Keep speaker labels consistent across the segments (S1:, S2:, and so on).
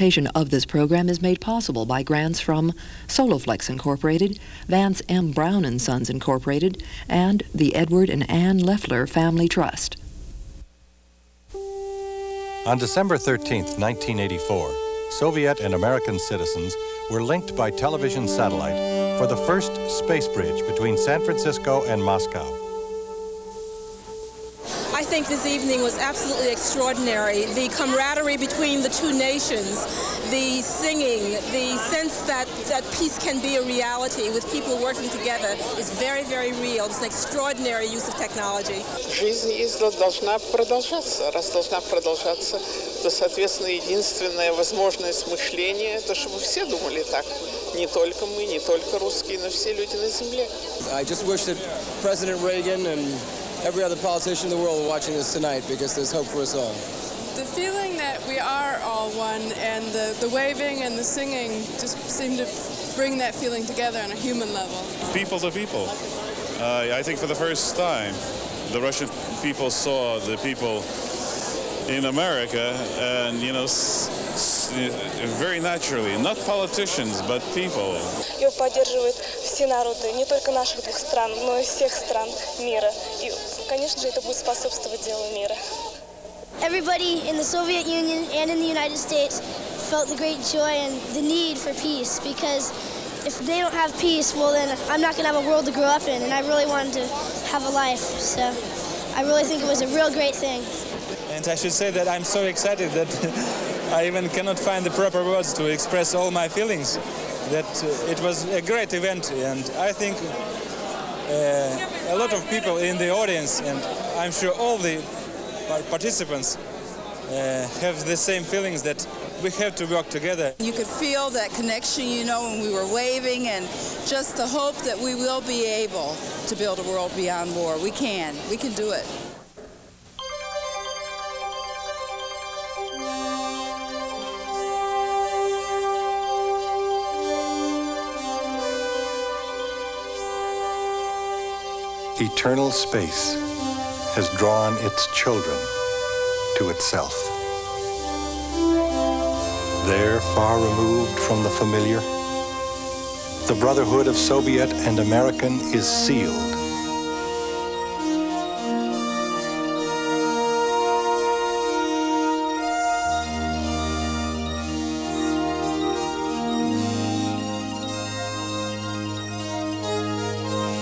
S1: presentation of this program is made possible by grants from Soloflex Incorporated, Vance M. Brown and Sons Incorporated, and the Edward and Ann Leffler Family Trust.
S2: On December 13, 1984, Soviet and American citizens were linked by television satellite for the first space bridge between San Francisco and Moscow.
S3: I think this evening was absolutely extraordinary. The camaraderie between the two nations, the singing, the sense that peace can be a reality with people working together is very, very real. It's an extraordinary use of technology.
S4: Жизнь должна продолжаться. Раз должна продолжаться, то, соответственно, единственная возможность мышления, то, чтобы все думали так. Не только мы, не только русские, но все люди на земле.
S5: I just wish that President Reagan and every other politician in the world are watching this tonight, because there's hope for us all.
S6: The feeling that we are all one, and the waving and the singing just seem to bring that feeling together on a human level.
S7: People to people. I think for the first time, the Russian people saw the people in America, and, you know, very naturally, not politicians, but people.
S8: Ее поддерживают все народы, не только наших двух стран, но и всех стран мира. И, конечно же, это будет способствовать делу мира.
S9: Everybody in the Soviet Union and in the United States felt the great joy and the need for peace, because if they don't have peace, well then I'm not going to have a world to grow up in, and I really wanted to have a life, so I really think it was a real great thing.
S10: And I should say that I'm so excited that I even cannot find the proper words to express all my feelings, that it was a great event, and I think a lot of people in the audience, and I'm sure all the participants have the same feelings, that we have to work together.
S11: You could feel that connection, you know, when we were waving, and just the hope that we will be able to build a world beyond war. We can do it.
S2: Eternal space has drawn its children to itself. There, far removed from the familiar, the brotherhood of Soviet and American is sealed.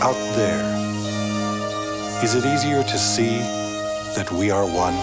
S2: Out there, is it easier to see that we are one?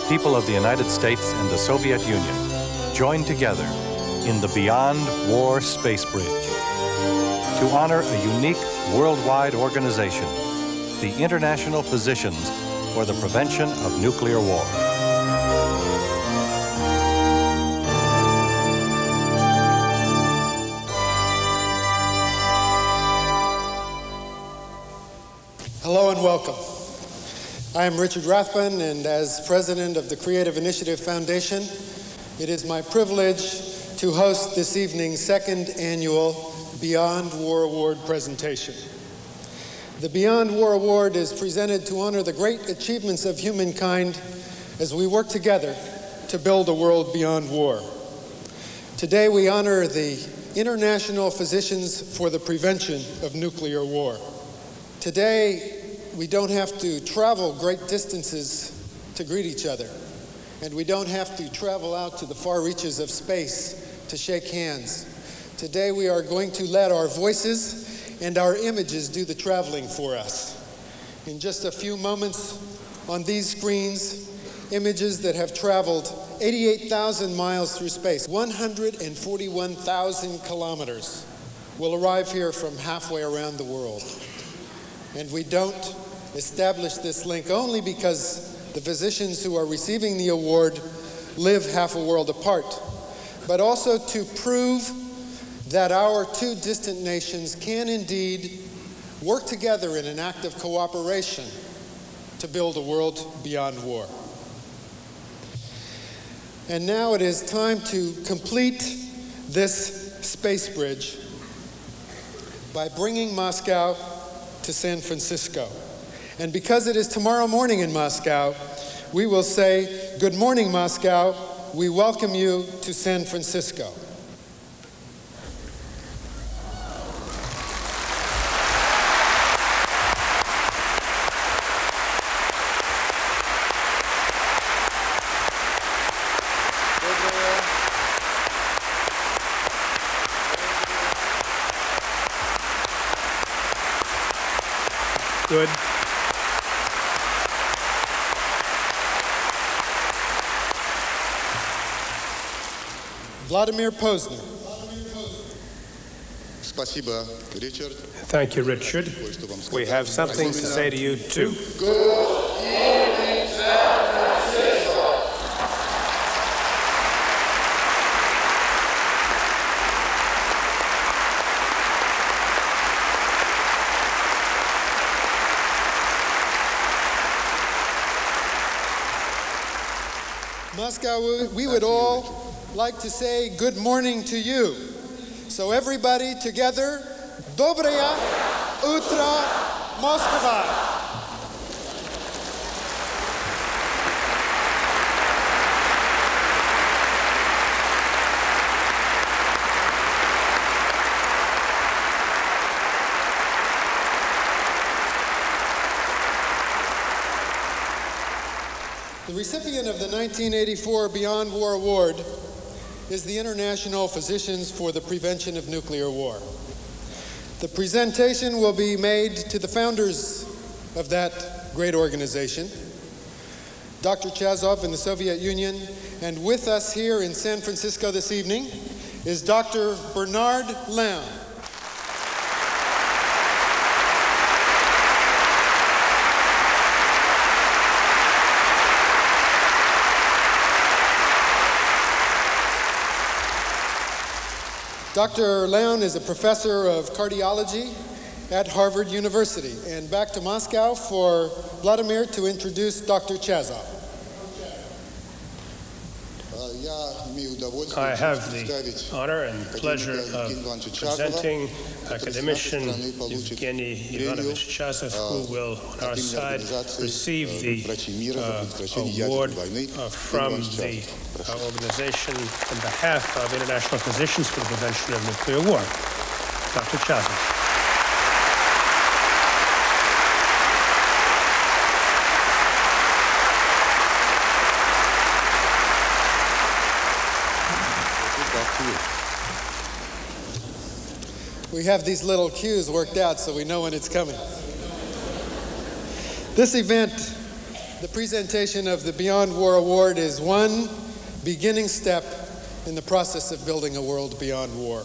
S2: people of the United States and the Soviet Union joined together in the Beyond War Spacebridge to honor a unique worldwide organization, the International Physicians for the Prevention of Nuclear War.
S12: Hello and welcome. I am Richard Rathbun, and as president of the Creative Initiative Foundation, it is my privilege to host this evening's second annual Beyond War Award presentation. The Beyond War Award is presented to honor the great achievements of humankind as we work together to build a world beyond war. Today we honor the International Physicians for the Prevention of Nuclear War. Today, we don't have to travel great distances to greet each other, and we don't have to travel out to the far reaches of space to shake hands. Today, we are going to let our voices and our images do the traveling for us. In just a few moments on these screens, images that have traveled 88,000 miles through space, 141,000 kilometers, will arrive here from halfway around the world. And we don't establish this link only because the physicians who are receiving the award live half a world apart, but also to prove that our two distant nations can indeed work together in an act of cooperation to build a world beyond war. And now it is time to complete this space bridge by bringing Moscow to San Francisco. And because it is tomorrow morning in Moscow, we will say, "Good morning, Moscow. We welcome you to San Francisco."
S13: Good.
S12: Vladimir Posner.
S13: Thank you, Richard. We have something to say to you, too.
S12: Good evening, San Francisco. Moscow, we would all like to say good morning to you. So everybody together, Dobraya Utra Moskva. The recipient of the 1984 Beyond War Award is the International Physicians for the Prevention of Nuclear War. The presentation will be made to the founders of that great organization, Dr. Chazov in the Soviet Union, and with us here in San Francisco this evening is Dr. Bernard Lown. Dr. Lown is a professor of cardiology at Harvard University. And back to Moscow for Vladimir to introduce Dr. Chazov.
S13: I have the honor and pleasure of presenting academician Evgeny Ivanovich Chazov, who will, on our side, receive the award from the organization on behalf of International Physicians for the Prevention of Nuclear War. Dr. Chazov.
S12: We have these little cues worked out so we know when it's coming. This event The presentation of the Beyond War Award is one beginning step in the process of building a world beyond war.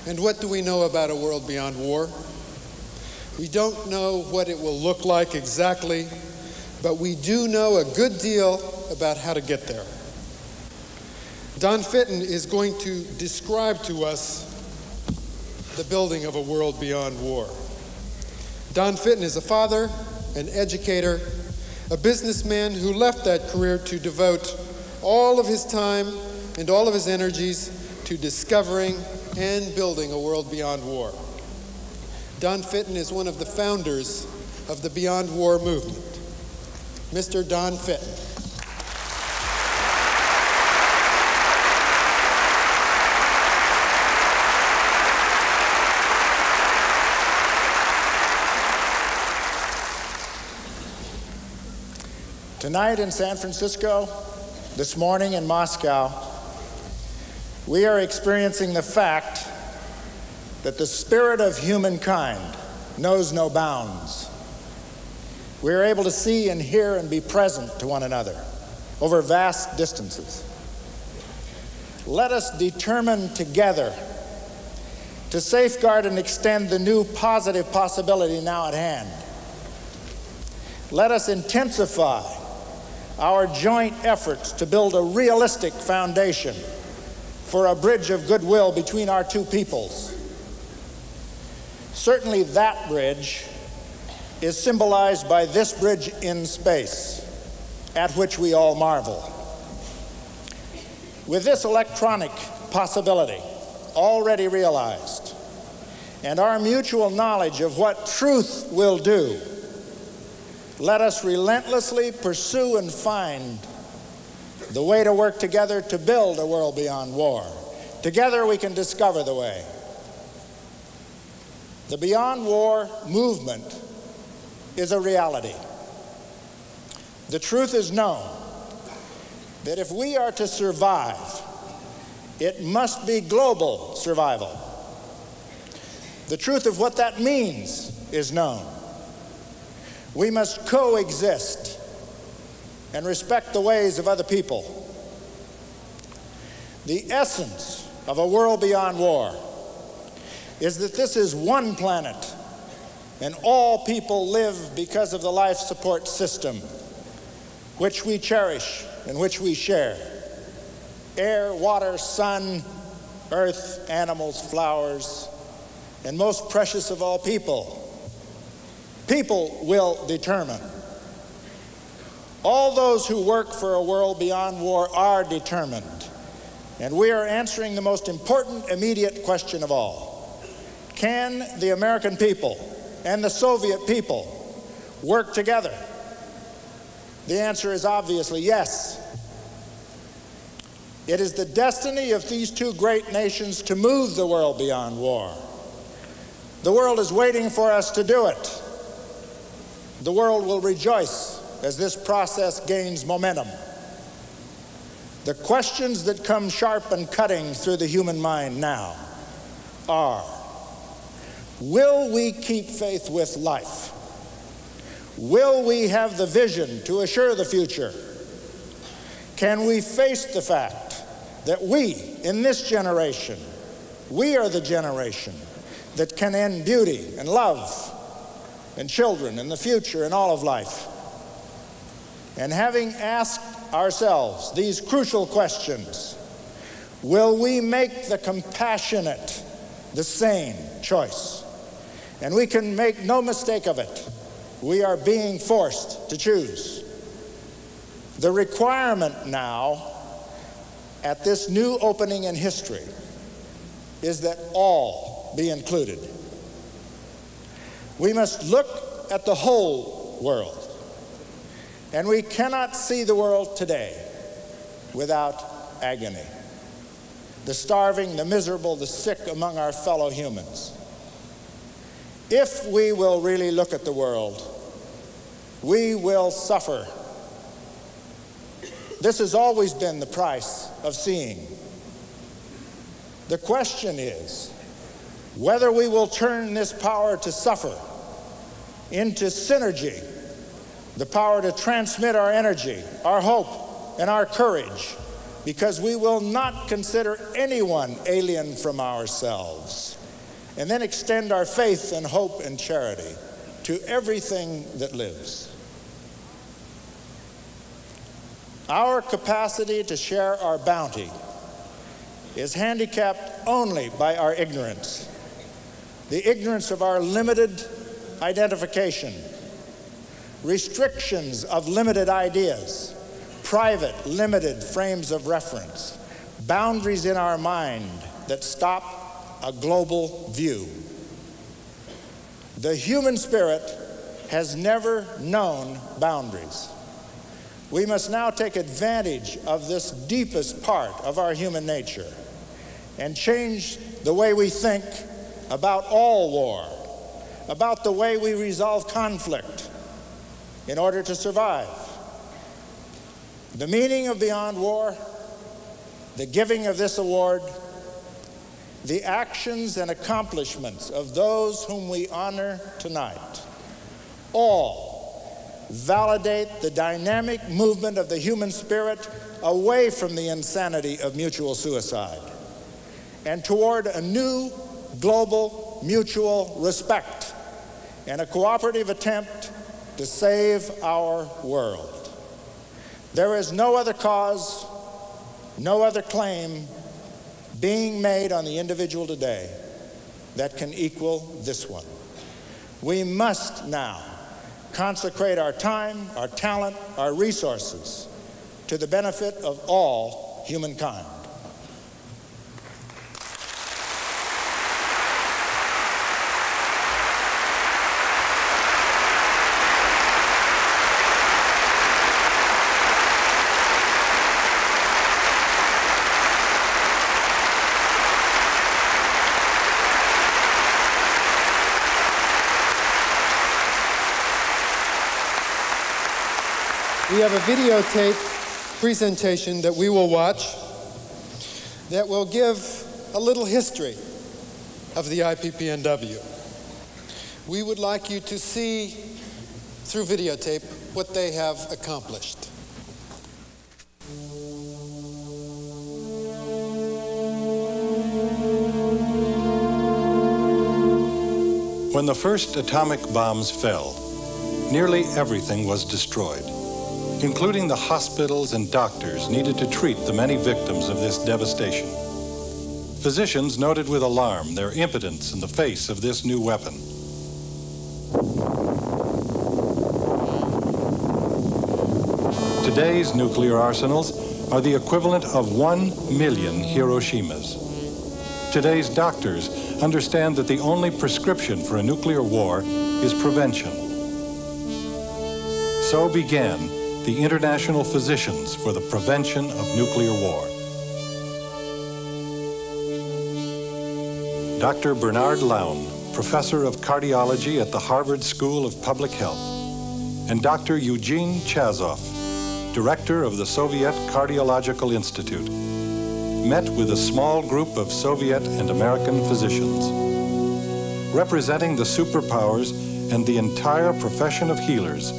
S12: And what do we know about a world beyond war? We don't know what it will look like exactly, but we do know a good deal about how to get there. Don Fitton is going to describe to us the building of a world beyond war. Don Fitton is a father, an educator, a businessman who left that career to devote all of his time and all of his energies to discovering and building a world beyond war. Don Fitton is one of the founders of the Beyond War movement. Mr. Don Fitton.
S14: Tonight in San Francisco, this morning in Moscow, we are experiencing the fact that the spirit of humankind knows no bounds. We are able to see and hear and be present to one another over vast distances. Let us determine together to safeguard and extend the new positive possibility now at hand. Let us intensify our joint efforts to build a realistic foundation for a bridge of goodwill between our two peoples. Certainly that bridge is symbolized by this bridge in space, at which we all marvel. With this electronic possibility already realized, and our mutual knowledge of what truth will do, let us relentlessly pursue and find the way to work together to build a world beyond war. Together we can discover the way. The Beyond War movement is a reality. The truth is known that if we are to survive, it must be global survival. The truth of what that means is known. We must coexist and respect the ways of other people. The essence of a world beyond war is that this is one planet and all people live because of the life support system which we cherish and which we share. Air, water, sun, earth, animals, flowers, and most precious of all, people. People will determine. All those who work for a world beyond war are determined, and we are answering the most important immediate question of all. Can the American people and the Soviet people work together? The answer is obviously yes. It is the destiny of these two great nations to move the world beyond war. The world is waiting for us to do it. The world will rejoice as this process gains momentum. The questions that come sharp and cutting through the human mind now are, will we keep faith with life? Will we have the vision to assure the future? Can we face the fact that we, in this generation, we are the generation that can end beauty and love and children and the future and all of life? And having asked ourselves these crucial questions, will we make the compassionate, the sane choice? And we can make no mistake of it. We are being forced to choose. The requirement now, at this new opening in history, is that all be included. We must look at the whole world, and we cannot see the world today without agony. The starving, the miserable, the sick among our fellow humans. If we will really look at the world, we will suffer. This has always been the price of seeing. The question is whether we will turn this power to suffer into synergy the power to transmit our energy, our hope, and our courage, because we will not consider anyone alien from ourselves, and then extend our faith and hope and charity to everything that lives. Our capacity to share our bounty is handicapped only by our ignorance, the ignorance of our limited identification, restrictions of limited ideas, private, limited frames of reference, boundaries in our mind that stop a global view. The human spirit has never known boundaries. We must now take advantage of this deepest part of our human nature and change the way we think about all war, about the way we resolve conflict in order to survive. The meaning of Beyond War, the giving of this award, the actions and accomplishments of those whom we honor tonight, all validate the dynamic movement of the human spirit away from the insanity of mutual suicide and toward a new global mutual respect and a cooperative attempt to save our world. There is no other cause, no other claim being made on the individual today that can equal this one. We must now consecrate our time, our talent, our resources to the benefit of all humankind.
S12: We have a videotape presentation that we will watch that will give a little history of the IPPNW. We would like you to see through videotape what they have accomplished.
S2: When the first atomic bombs fell, nearly everything was destroyed, including the hospitals and doctors needed to treat the many victims of this devastation. Physicians noted with alarm their impotence in the face of this new weapon. Today's nuclear arsenals are the equivalent of 1 million Hiroshimas. Today's doctors understand that the only prescription for a nuclear war is prevention. So began the International Physicians for the Prevention of Nuclear War. Dr. Bernard Lown, professor of cardiology at the Harvard School of Public Health, and Dr. Eugene Chazov, director of the Soviet Cardiological Institute, met with a small group of Soviet and American physicians. Representing the superpowers and the entire profession of healers,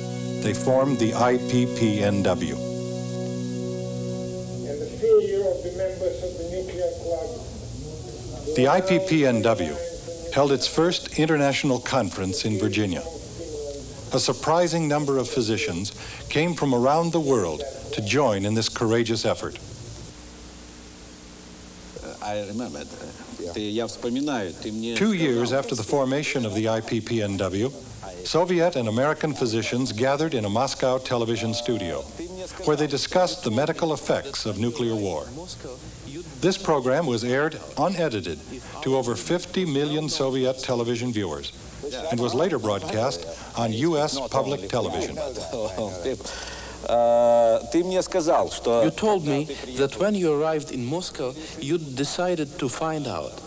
S2: they formed the IPPNW.
S15: And the failure of the members of the nuclear club.
S2: The IPPNW held its first international conference in Virginia. A surprising number of physicians came from around the world to join in this courageous effort.
S16: I remember.
S2: 2 years after the formation of the IPPNW, Soviet and American physicians gathered in a Moscow television studio, where they discussed the medical effects of nuclear war. This program was aired unedited to over 50 million Soviet television viewers, and was later broadcast on U.S. public television.
S17: You told me that when you arrived in Moscow, you decided to find out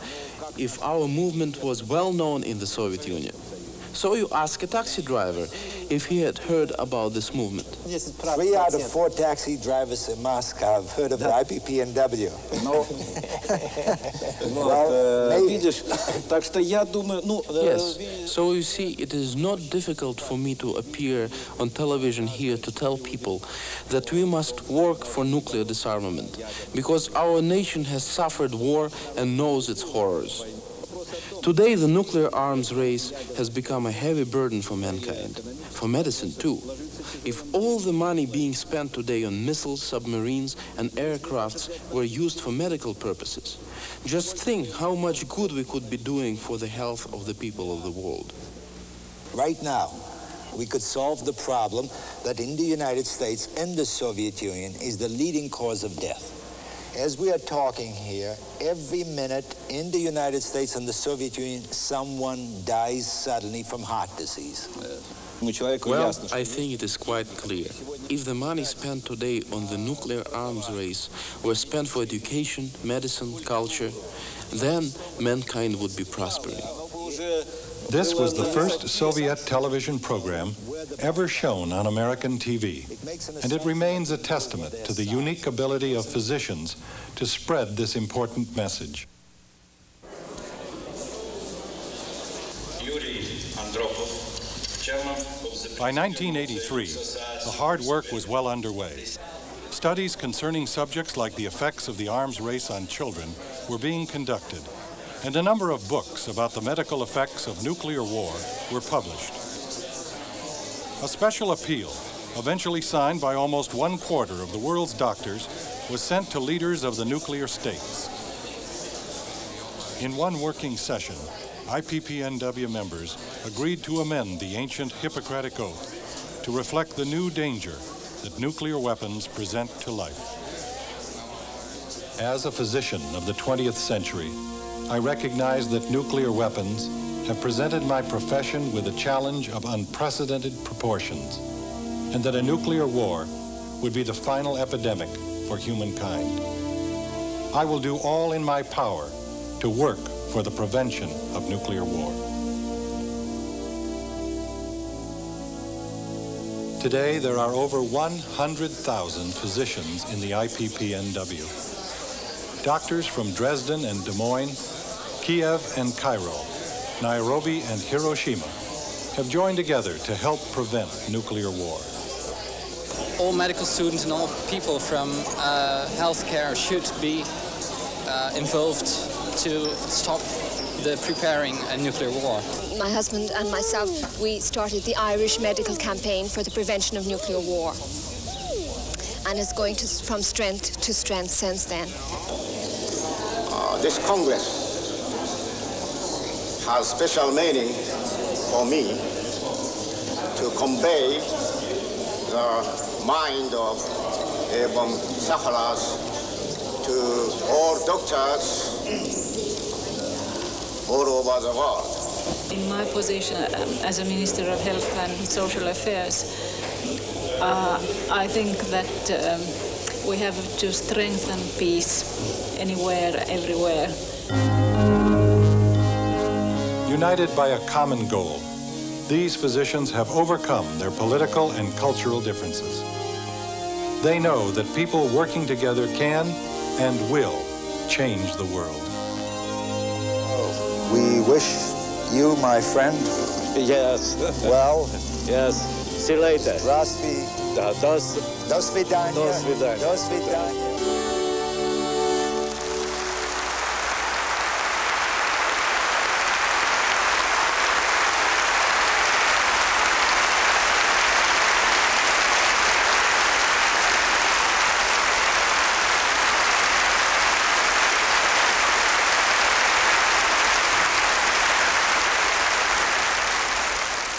S17: if our movement was well known in the Soviet Union. So you ask a taxi driver if he had heard about this movement.
S16: 3 out of 4 taxi drivers in Moscow have heard of the IPPNW.
S17: Yes, so you see, it is not difficult for me to appear on television here to tell people that we must work for nuclear disarmament, because our nation has suffered war and knows its horrors. Today, the nuclear arms race has become a heavy burden for mankind, for medicine too. If all the money being spent today on missiles, submarines, and aircrafts were used for medical purposes, just think how much good we could be doing for the health of the people of the world.
S16: Right now, we could solve the problem that in the United States and the Soviet Union is the leading cause of death. As we are talking here, every minute in the United States and the Soviet Union, someone dies suddenly from heart disease.
S17: Well, I think it is quite clear. If the money spent today on the nuclear arms race were spent for education, medicine, culture, then mankind would be prospering.
S2: This was the first Soviet television program ever shown on American TV, and it remains a testament to the unique ability of physicians to spread this important message. By 1983, the hard work was well underway. Studies concerning subjects like the effects of the arms race on children were being conducted, and a number of books about the medical effects of nuclear war were published. A special appeal, eventually signed by almost 1/4 of the world's doctors, was sent to leaders of the nuclear states. In one working session, IPPNW members agreed to amend the ancient Hippocratic Oath to reflect the new danger that nuclear weapons present to life. As a physician of the 20th century, I recognize that nuclear weapons have presented my profession with a challenge of unprecedented proportions, and that a nuclear war would be the final epidemic for humankind. I will do all in my power to work for the prevention of nuclear war. Today, there are over 100,000 physicians in the IPPNW. Doctors from Dresden and Des Moines, Kiev and Cairo, Nairobi and Hiroshima have joined together to help prevent nuclear war.
S18: All medical students and all people from healthcare should be involved to stop the preparing a nuclear war.
S19: My husband and myself, we started the Irish medical campaign for the prevention of nuclear war. And it's going from strength to strength since then.
S20: This Congress has special meaning for me to convey the mind of Ibn Sakharas to all doctors all over the world.
S21: In my position as a Minister of Health and Social Affairs, I think that we have to strengthen peace anywhere, everywhere.
S2: United by a common goal, these physicians have overcome their political and cultural differences. They know that people working together can and will change the world.
S16: We wish you, my friend.
S22: Yes.
S16: Well.
S22: Yes. See you later.
S16: До свидания.
S22: До свидания.
S16: До свидания.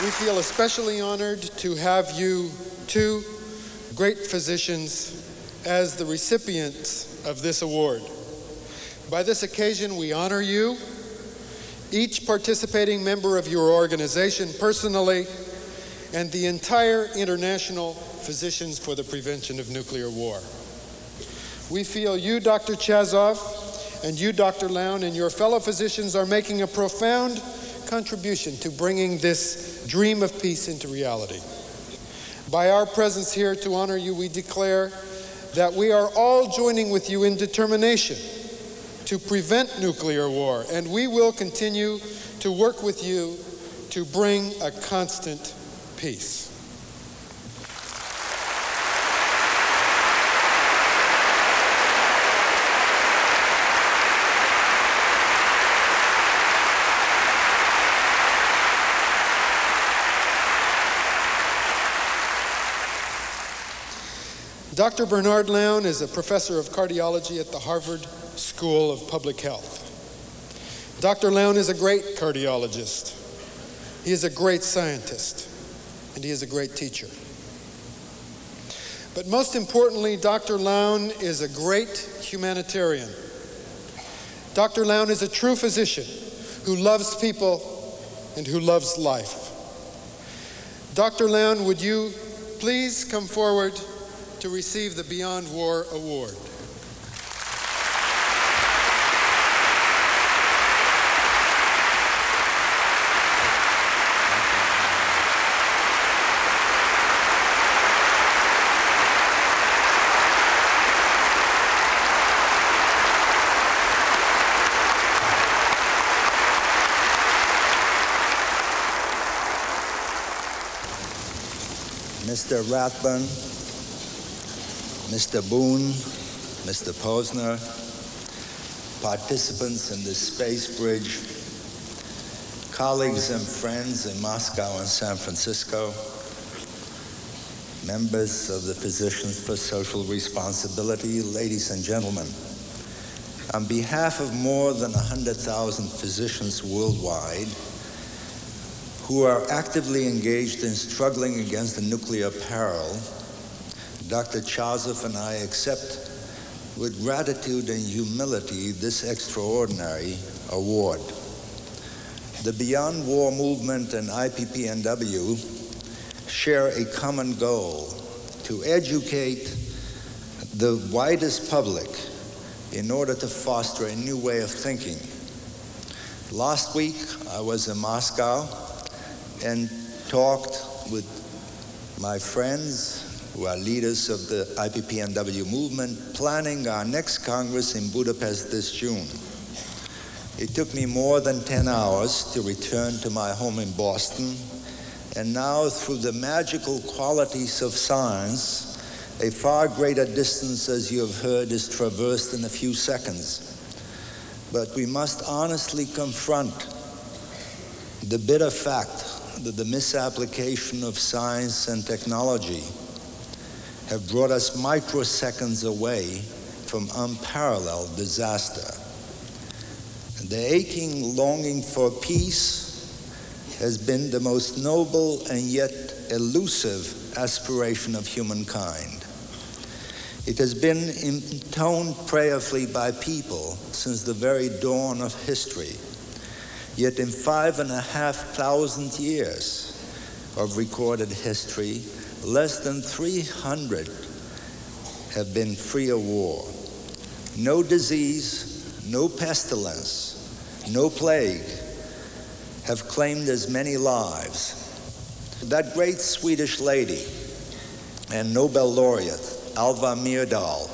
S12: We feel especially honored to have you two great physicians as the recipients of this award. By this occasion, we honor you, each participating member of your organization personally, and the entire International Physicians for the Prevention of Nuclear War. We feel you, Dr. Chazov, and you, Dr. Lown, and your fellow physicians are making a profound contribution to bringing this dream of peace into reality. By our presence here to honor you, we declare that we are all joining with you in determination to prevent nuclear war, and we will continue to work with you to bring a constant peace. Dr. Bernard Lown is a professor of cardiology at the Harvard School of Public Health. Dr. Lown is a great cardiologist. He is a great scientist, and he is a great teacher. But most importantly, Dr. Lown is a great humanitarian. Dr. Lown is a true physician who loves people and who loves life. Dr. Lown, would you please come forward to receive the Beyond War Award?
S16: Mr. Rathbun, Mr. Boone, Mr. Posner, participants in the Spacebridge, colleagues and friends in Moscow and San Francisco, members of the Physicians for Social Responsibility, ladies and gentlemen, on behalf of more than 100,000 physicians worldwide who are actively engaged in struggling against the nuclear peril, Dr. Chazov and I accept with gratitude and humility this extraordinary award. The Beyond War movement and IPPNW share a common goal: to educate the widest public in order to foster a new way of thinking. Last week, I was in Moscow and talked with my friends who are leaders of the IPPNW movement, planning our next Congress in Budapest this June. It took me more than 10 hours to return to my home in Boston, and now, through the magical qualities of science, a far greater distance, as you have heard, is traversed in a few seconds. But we must honestly confront the bitter fact that the misapplication of science and technology have brought us microseconds away from unparalleled disaster. The aching longing for peace has been the most noble and yet elusive aspiration of humankind. It has been intoned prayerfully by people since the very dawn of history. Yet in 5,500 years of recorded history, less than 300 have been free of war. No disease, no pestilence, no plague have claimed as many lives. That great Swedish lady and Nobel laureate, Alva Myrdal,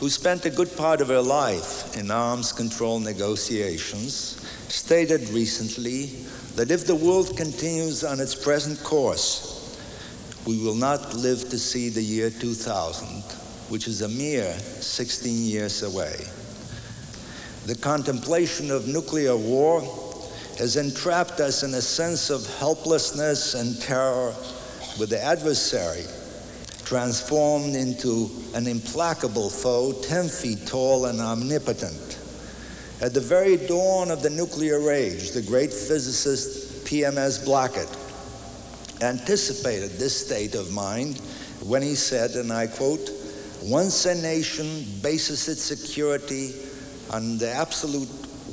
S16: who spent a good part of her life in arms control negotiations, stated recently that if the world continues on its present course, we will not live to see the year 2000, which is a mere 16 years away. The contemplation of nuclear war has entrapped us in a sense of helplessness and terror, with the adversary transformed into an implacable foe 10 feet tall and omnipotent. At the very dawn of the nuclear age, the great physicist P.M.S. Blackett anticipated this state of mind when he said, and I quote, "Once a nation bases its security on the absolute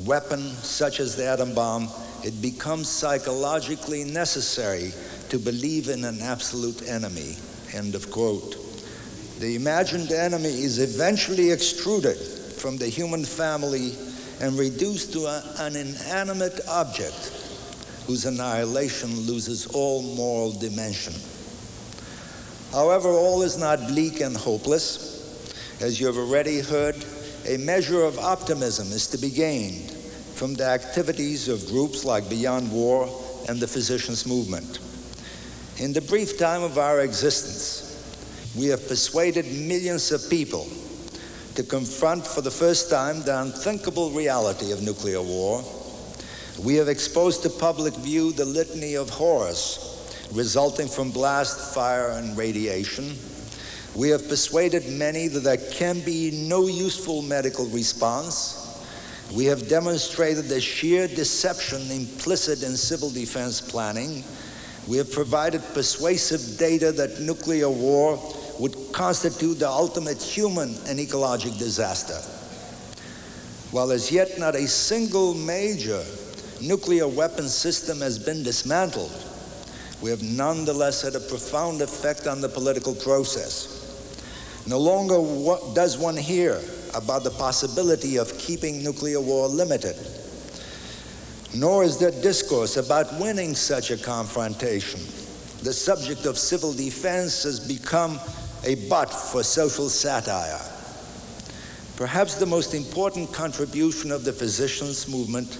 S16: weapon such as the atom bomb, it becomes psychologically necessary to believe in an absolute enemy." End of quote. The imagined enemy is eventually extruded from the human family and reduced to an inanimate object whose annihilation loses all moral dimension. However, all is not bleak and hopeless. As you have already heard, a measure of optimism is to be gained from the activities of groups like Beyond War and the Physicians Movement. In the brief time of our existence, we have persuaded millions of people to confront for the first time the unthinkable reality of nuclear war. We have exposed to public view the litany of horrors resulting from blast, fire, and radiation. We have persuaded many that there can be no useful medical response. We have demonstrated the sheer deception implicit in civil defense planning. We have provided persuasive data that nuclear war would constitute the ultimate human and ecologic disaster. While as yet not a single major nuclear weapon system has been dismantled, we have nonetheless had a profound effect on the political process. No longer does one hear about the possibility of keeping nuclear war limited, nor is there discourse about winning such a confrontation. The subject of civil defense has become a butt for social satire. Perhaps the most important contribution of the physicians' movement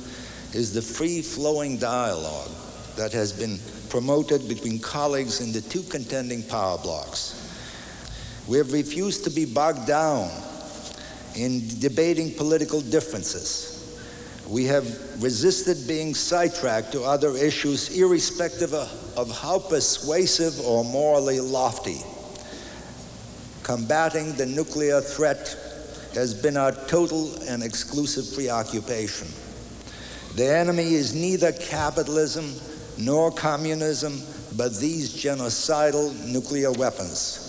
S16: is the free-flowing dialogue that has been promoted between colleagues in the two contending power blocks. We have refused to be bogged down in debating political differences. We have resisted being sidetracked to other issues, irrespective of how persuasive or morally lofty. Combating the nuclear threat has been our total and exclusive preoccupation. The enemy is neither capitalism nor communism, but these genocidal nuclear weapons.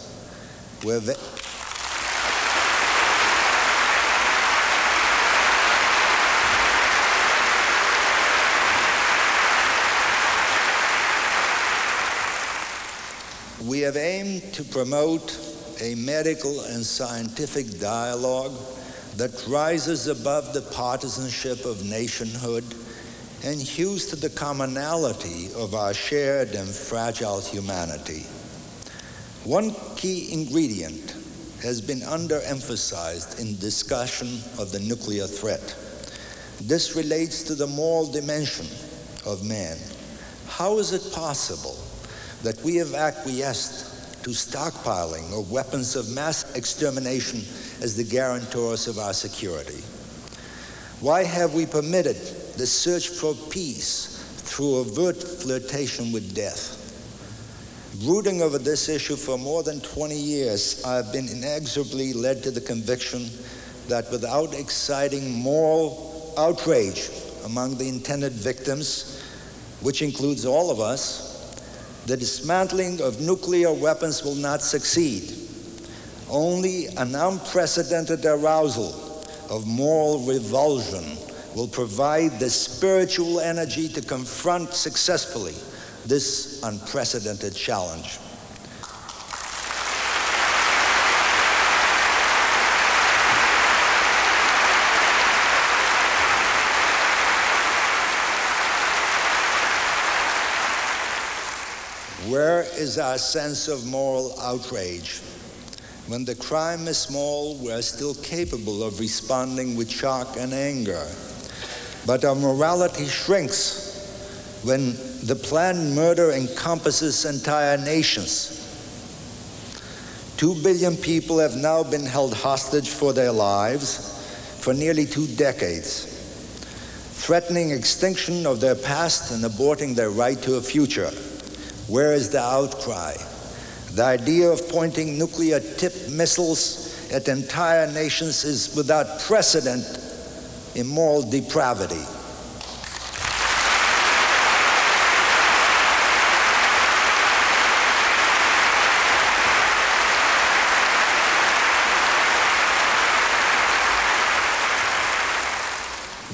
S16: We have aimed to promote a medical and scientific dialogue that rises above the partisanship of nationhood and hews to the commonality of our shared and fragile humanity. One key ingredient has been underemphasized in discussion of the nuclear threat. This relates to the moral dimension of man. How is it possible that we have acquiesced to stockpiling of weapons of mass extermination as the guarantors of our security? Why have we permitted the search for peace through overt flirtation with death? Brooding over this issue for more than 20 years, I have been inexorably led to the conviction that without exciting moral outrage among the intended victims, which includes all of us, the dismantling of nuclear weapons will not succeed. Only an unprecedented arousal of moral revulsion will provide the spiritual energy to confront successfully this unprecedented challenge. Where is our sense of moral outrage? When the crime is small, we are still capable of responding with shock and anger. But our morality shrinks when the planned murder encompasses entire nations. 2 billion people have now been held hostage for their lives for nearly 2 decades, threatening extinction of their past and aborting their right to a future. Where is the outcry? The idea of pointing nuclear-tipped missiles at entire nations is without precedent in moral depravity.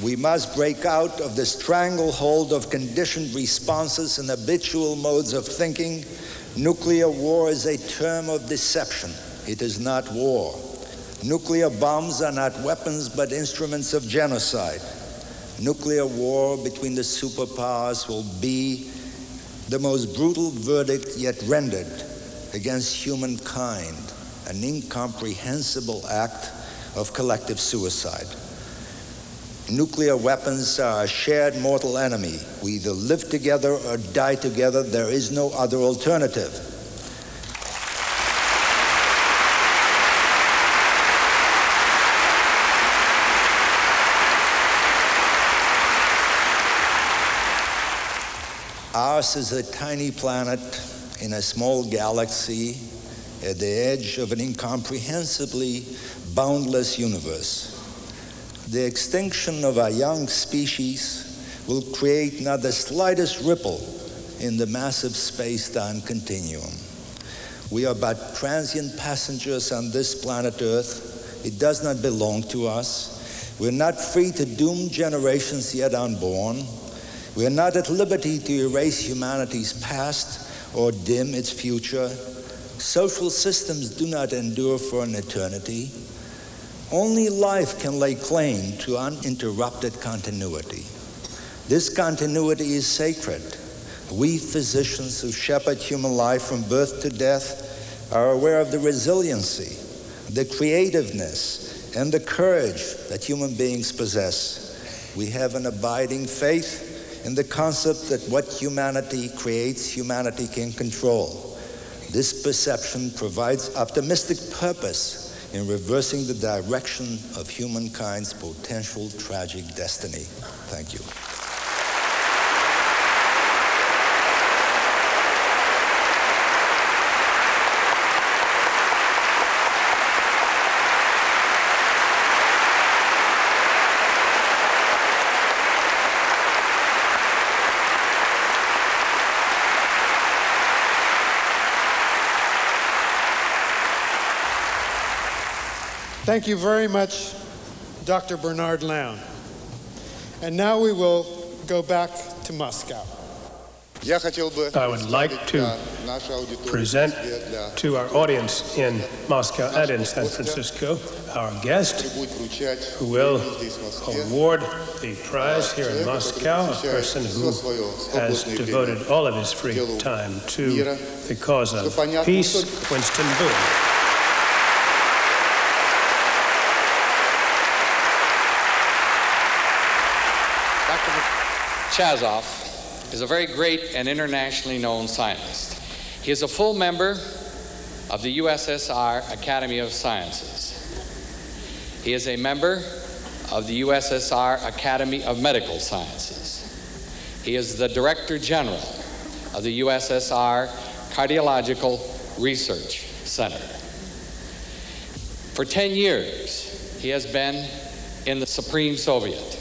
S16: We must break out of the stranglehold of conditioned responses and habitual modes of thinking. Nuclear war is a term of deception. It is not war. Nuclear bombs are not weapons but instruments of genocide. nuclear war between the superpowers will be the most brutal verdict yet rendered against humankind, an incomprehensible act of collective suicide. Nuclear weapons are a shared mortal enemy. We either live together or die together. There is no other alternative. Ours is a tiny planet in a small galaxy at the edge of an incomprehensibly boundless universe. The extinction of our young species will create not the slightest ripple in the massive space-time continuum. We are but transient passengers on this planet Earth. It does not belong to us. We're not free to doom generations yet unborn. We are not at liberty to erase humanity's past or dim its future. Social systems do not endure for an eternity. Only life can lay claim to uninterrupted continuity. This continuity is sacred. We physicians who shepherd human life from birth to death are aware of the resiliency, the creativeness, and the courage that human beings possess. We have an abiding faith in the concept that what humanity creates, humanity can control. This perception provides optimistic purpose in reversing the direction of humankind's potential tragic destiny. Thank you.
S12: Thank you very much, Dr. Bernard Lown. And now we will go back to Moscow.
S13: I would like to present to our audience in Moscow and in San Francisco our guest who will award the prize here in Moscow, a person who has devoted all of his free time to the cause of peace, Winston Boone.
S1: Chazov is a very great and internationally known scientist. He is a full member of the USSR Academy of Sciences. He is a member of the USSR Academy of Medical Sciences. He is the Director General of the USSR Cardiological Research Center. For 10 years, he has been in the Supreme Soviet.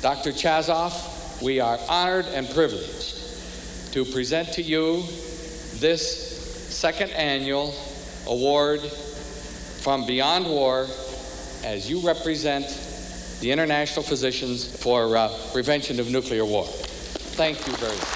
S1: Dr. Chazov, we are honored and privileged to present to you this second annual award from Beyond War as you represent the International Physicians for Prevention of Nuclear War. Thank you very much.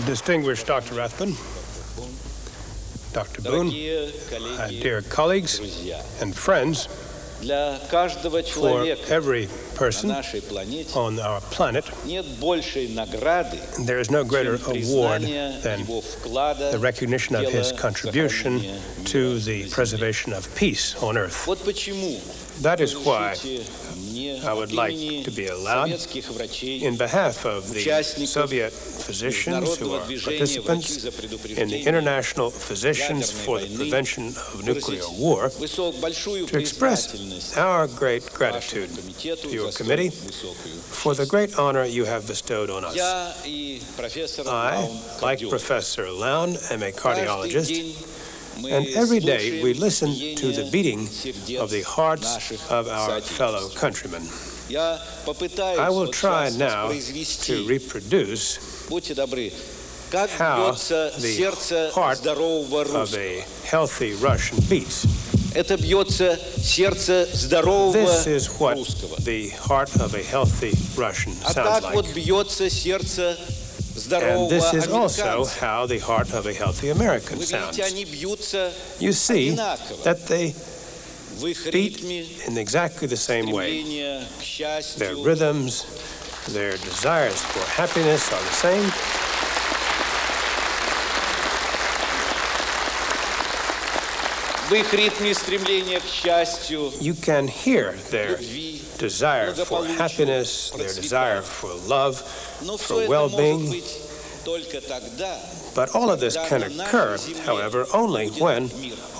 S13: Distinguished Dr. Rathbun, Dr. Boone, dear colleagues and friends, for every person on our planet, there is no greater award than the recognition of his contribution to the preservation of peace on Earth. That is why I would like to be allowed, in behalf of the Soviet physicians who are participants in the International Physicians for the Prevention of Nuclear War, to express our great gratitude to your committee for the great honor you have bestowed on us. I, like Professor Lown, am a cardiologist, and every day we listen to the beating of the hearts of our fellow countrymen.
S3: I will try now to reproduce how the heart of a healthy Russian beats. This is what the heart of a healthy Russian sounds like. And this is also how the heart of a healthy American sounds. You see that they beat in exactly the same way. Their rhythms, their desires for happiness are the same. You can hear their desire for happiness, their desire for love, for well-being. But all of this can occur, however, only when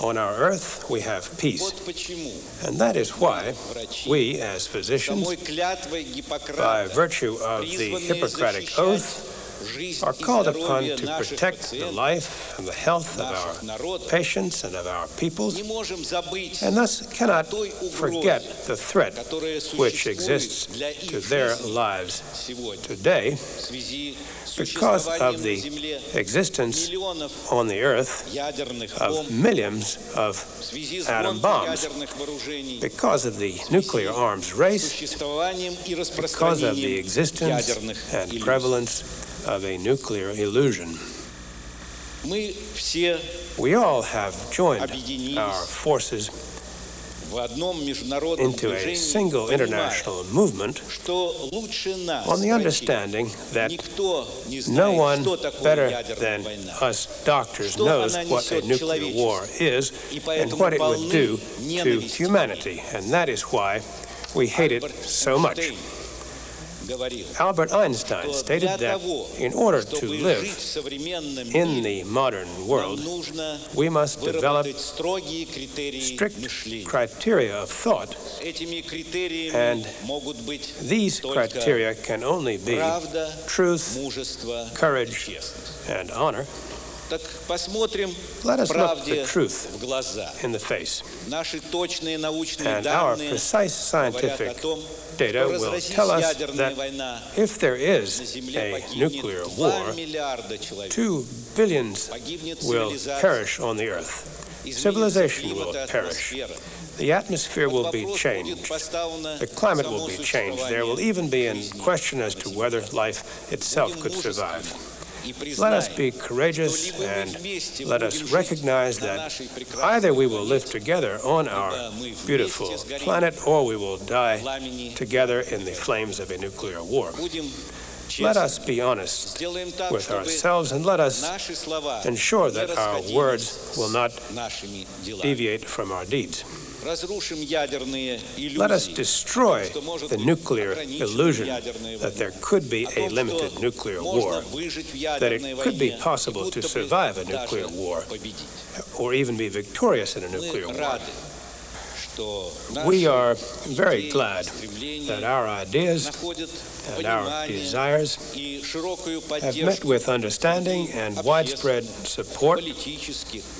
S3: on our earth we have peace. And that is why we, as physicians, by virtue of the Hippocratic Oath, are called upon to protect the life and the health of our patients and of our peoples, and thus cannot forget the threat which exists to their lives today because of the existence on the earth of millions of atom bombs, because of the nuclear arms race, because of the existence and prevalence of a nuclear illusion. We all have joined our forces into a single international movement on the understanding that no one better than us doctors knows what a nuclear war is and what it would do to humanity, and that is why we hate it so much. Albert Einstein stated that in order to live in the modern world, we must develop strict criteria of thought, and these criteria can only be truth, courage, and honor. Let us look the truth in the face, and our precise scientific data will tell us that if there is a nuclear war, 2 billion will perish on the earth. Civilization will perish. The atmosphere will be changed. The climate will be changed. There will even be a question as to whether life itself could survive. Let us be courageous and let us recognize that either we will live together on our beautiful planet or we will die together in the flames of a nuclear war. Let us be honest with ourselves and let us ensure that our words will not deviate from our deeds. Let us destroy the nuclear illusion that there could be a limited nuclear war, that it could be possible to survive a nuclear war, or even be victorious in a nuclear war. We are very glad that our ideas and our desires have met with understanding and widespread support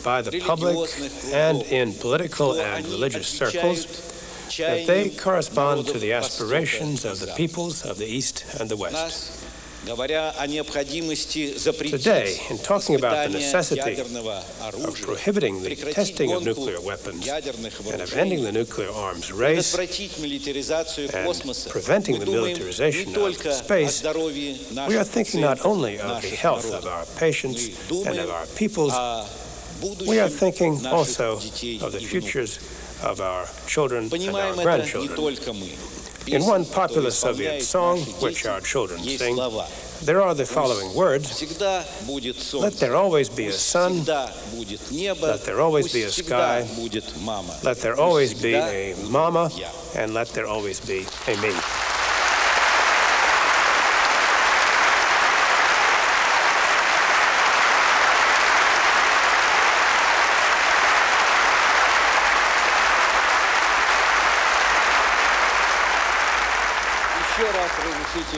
S3: by the public and in political and religious circles, that they correspond to the aspirations of the peoples of the East and the West. Today, in talking about the necessity of prohibiting the testing of nuclear weapons and of ending the nuclear arms race and preventing the militarization of space, we are thinking not only of the health of our patients and of our peoples, we are thinking also of the futures of our children and our grandchildren. In one popular Soviet song, which our children sing, there are the following words: let there always be a sun, let there always be a sky, let there always be a mama, and let there always be a me.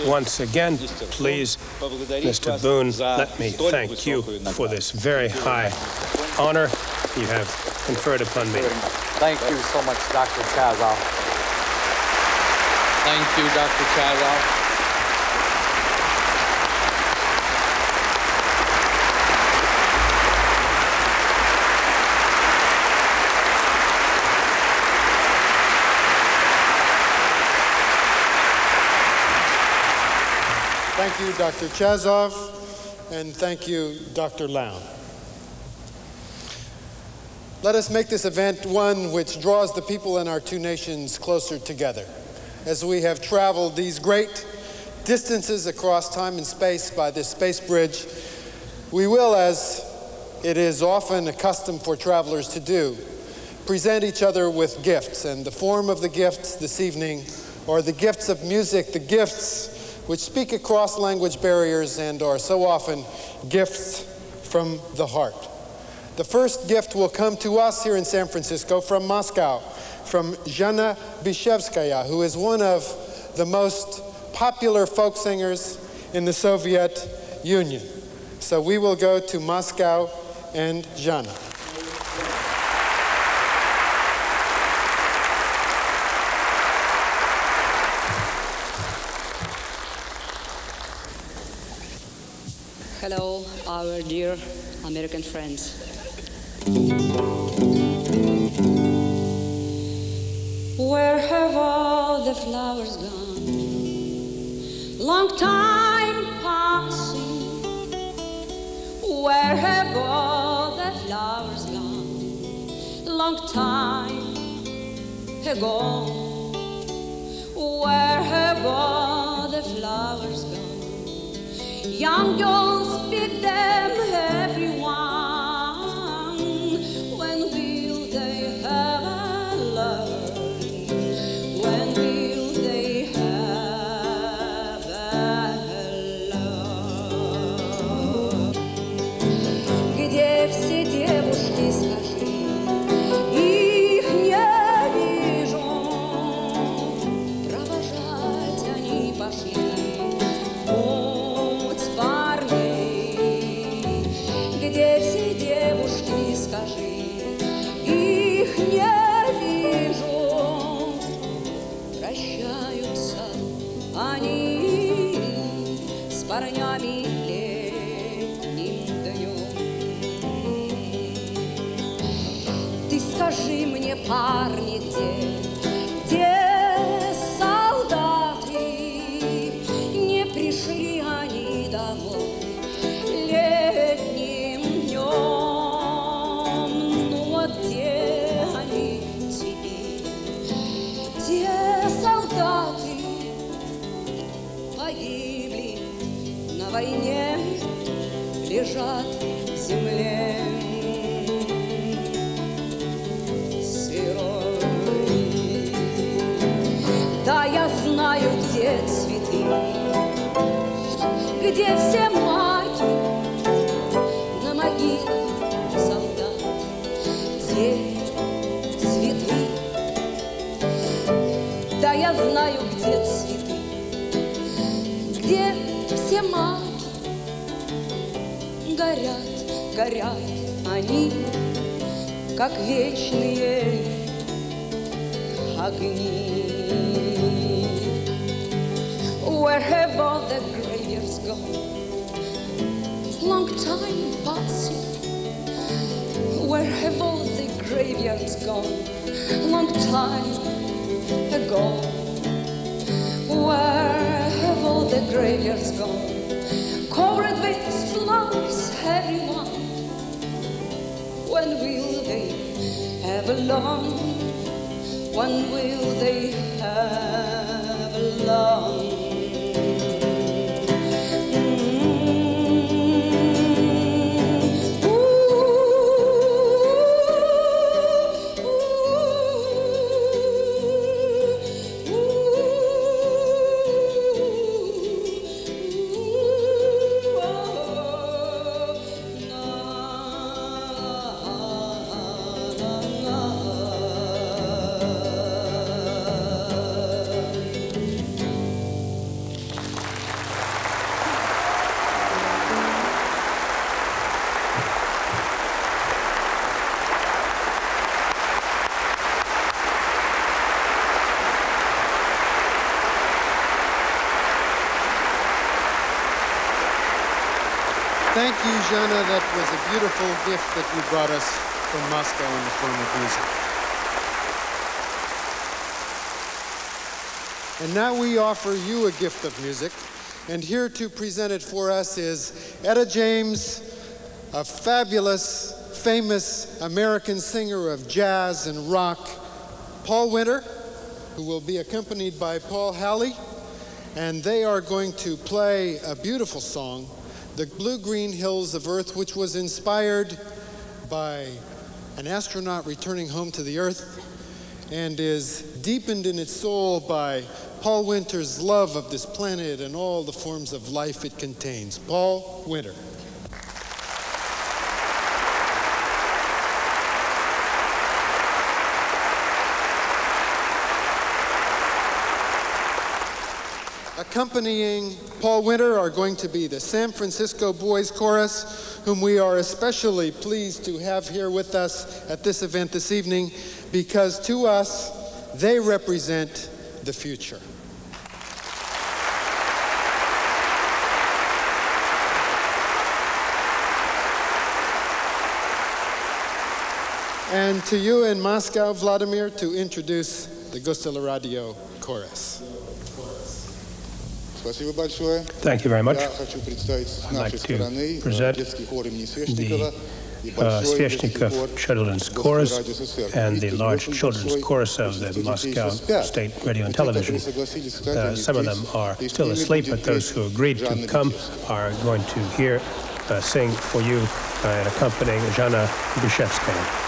S3: Once again, please, Mr. Boone, let me thank you for this very high honor you have conferred upon me.
S1: Thank you so much, Dr. Chazov. Thank you, Dr. Chazov.
S12: Thank you, Dr. Chazov, and thank you, Dr. Lown. Let us make this event one which draws the people in our two nations closer together. As we have traveled these great distances across time and space by this space bridge, we will, as it is often accustomed for travelers to do, present each other with gifts. And the form of the gifts this evening are the gifts of music, the gifts which speak across language barriers and are so often gifts from the heart. The first gift will come to us here in San Francisco from Moscow, from Jenna Bishkevya, who is one of the most popular folk singers in the Soviet Union. So we will go to Moscow and Jenna.
S4: Hello, our dear American friends. Where have all the flowers gone? Long time passing. Where have all the flowers gone? Long time ago. Where have all the flowers gone? Young girls pick them, everyone. When will they have a lover? When will they have a love? Где все девушки, скажи, их не вижу. Провожать они пошли. Где все девушки, скажи, их не вижу. Прощаются они с парнями летним днем. Ты скажи мне, парни, где солдаты? Не пришли они домой. На войне лежат в земле сырой. Да, я знаю, где цветы, где все маки на могилах солдат, где цветы. Да, я знаю, где цветы, где все маки. Горят, горят они, как вечные огни. Where have all the graveyards gone? Long time passing. Where have all the graveyards gone? Long time ago. Where have all the graveyards gone? Covered with flowers, everyone. When will they have a love? When will they have a love?
S12: Thank you, Jenna. That was a beautiful gift that you brought us from Moscow in the form of music. And now we offer you a gift of music. And here to present it for us is Etta James, a fabulous, famous American singer of jazz and rock, Paul Winter, who will be accompanied by Paul Halley. And they are going to play a beautiful song, The Blue-Green Hills of Earth, which was inspired by an astronaut returning home to the Earth and is deepened in its soul by Paul Winter's love of this planet and all the forms of life it contains. Paul Winter. Accompanying Paul Winter are going to be the San Francisco Boys Chorus, whom we are especially pleased to have here with us at this event this evening, because to us, they represent the future. And to you in Moscow, Vladimir, to introduce the Gostela Radio Chorus.
S13: Thank you very much. I'd like to present the Sveshnikov Children's Chorus and the large children's chorus of the Moscow State Radio and Television. Some of them are still asleep, but those who agreed to come are going to sing for you and accompanying Jenna Bishkevya.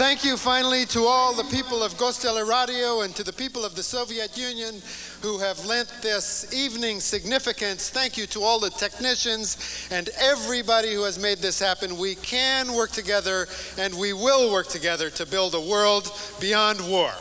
S12: thank you finally to all the people of Gosteleradio and to the people of the Soviet Union who have lent this evening significance. Thank you to all the technicians and everybody who has made this happen. We can work together and we will work together to build a world beyond war.